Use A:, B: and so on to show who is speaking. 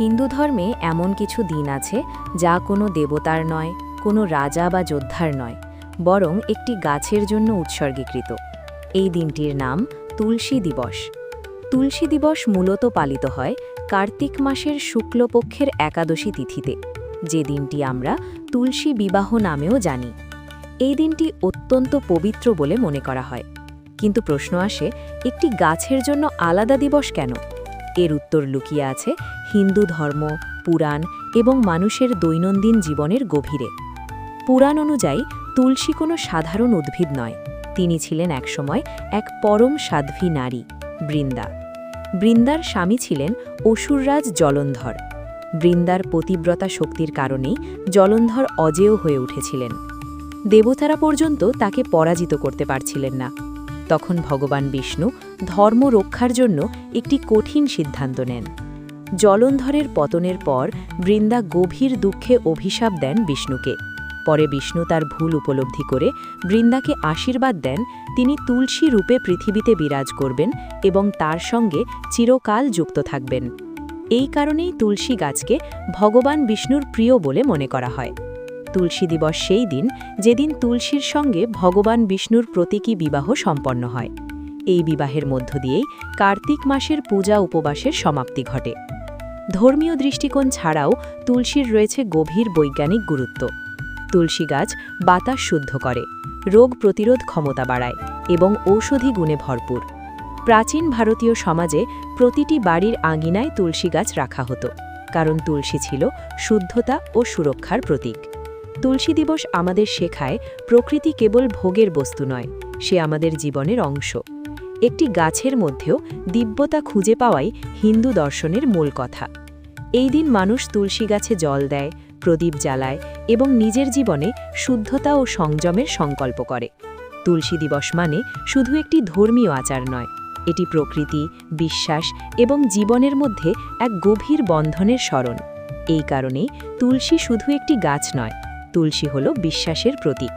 A: হিন্দু ধর্মে এমন কিছু দিন আছে যা কোনো দেবতার নয়, কোনো রাজা বা যোদ্ধার নয়, বরং একটি গাছের জন্য উৎসর্গীকৃত। এই দিনটির নাম তুলসী দিবস। তুলসী দিবস মূলত পালিত হয় কার্তিক মাসের শুক্লপক্ষের একাদশী তিথিতে, যে দিনটি আমরা তুলসী বিবাহ নামেও জানি। এই দিনটি অত্যন্ত পবিত্র বলে মনে করা হয়। কিন্তু প্রশ্ন আসে, একটি গাছের জন্য আলাদা দিবস কেন? এর উত্তর লুকিয়ে আছে হিন্দু ধর্ম, পুরাণ এবং মানুষের দৈনন্দিন জীবনের গভীরে। পুরাণ অনুযায়ী তুলসী কোনো সাধারণ উদ্ভিদ নয়। তিনি ছিলেন একসময় এক পরম সাধ্বী নারী, বৃন্দা। বৃন্দার স্বামী ছিলেন অসুররাজ জলন্ধর। বৃন্দার পতিব্রতা শক্তির কারণেই জলন্ধর অজেয় হয়ে উঠেছিলেন। দেবতারা পর্যন্ত তাকে পরাজিত করতে পারছিলেন না। তখন ভগবান বিষ্ণু ধর্ম রক্ষার জন্য একটি কঠিন সিদ্ধান্ত নেন। জলন্ধরের পতনের পর বৃন্দা গভীর দুঃখে অভিশাপ দেন বিষ্ণুকে। পরে বিষ্ণু তার ভুল উপলব্ধি করে বৃন্দাকে আশীর্বাদ দেন তিনি তুলসী রূপে পৃথিবীতে বিরাজ করবেন এবং তার সঙ্গে চিরকাল যুক্ত থাকবেন। এই কারণেই তুলসী গাছকে ভগবান বিষ্ণুর প্রিয় বলে মনে করা হয়। তুলসী দিবস সেই দিন যেদিন তুলসীর সঙ্গে ভগবান বিষ্ণুর প্রতীকী বিবাহ সম্পন্ন হয়। এই বিবাহের মধ্য দিয়েই কার্তিক মাসের পূজা উপবাসের সমাপ্তি ঘটে। ধর্মীয় দৃষ্টিকোণ ছাড়াও তুলসীর রয়েছে গভীর বৈজ্ঞানিক গুরুত্ব। তুলসী গাছ বাতাস শুদ্ধ করে, রোগ প্রতিরোধ ক্ষমতা বাড়ায় এবং ঔষধি গুণে ভরপুর। প্রাচীন ভারতীয় সমাজে প্রতিটি বাড়ির আঙিনায় তুলসী গাছ রাখা হতো, কারণ তুলসী ছিল শুদ্ধতা ও সুরক্ষার প্রতীক। তুলসী দিবস আমাদের শেখায় প্রকৃতি কেবল ভোগের বস্তু নয়, সে আমাদের জীবনের অংশ। একটি গাছের মধ্যেও দিব্যতা খুঁজে পাওয়াই হিন্দু দর্শনের মূল কথা। এই দিন মানুষ তুলসী গাছে জল দেয়, প্রদীপ জ্বালায় এবং নিজের জীবনে শুদ্ধতা ও সংযমের সংকল্প করে। তুলসী দিবস মানে শুধু একটি ধর্মীয় আচার নয়, এটি প্রকৃতি, বিশ্বাস এবং জীবনের মধ্যে এক গভীর বন্ধনের স্মরণ। এই কারণেই তুলসী শুধু একটি গাছ নয়, তুলসী হল বিশ্বাসের প্রতীক।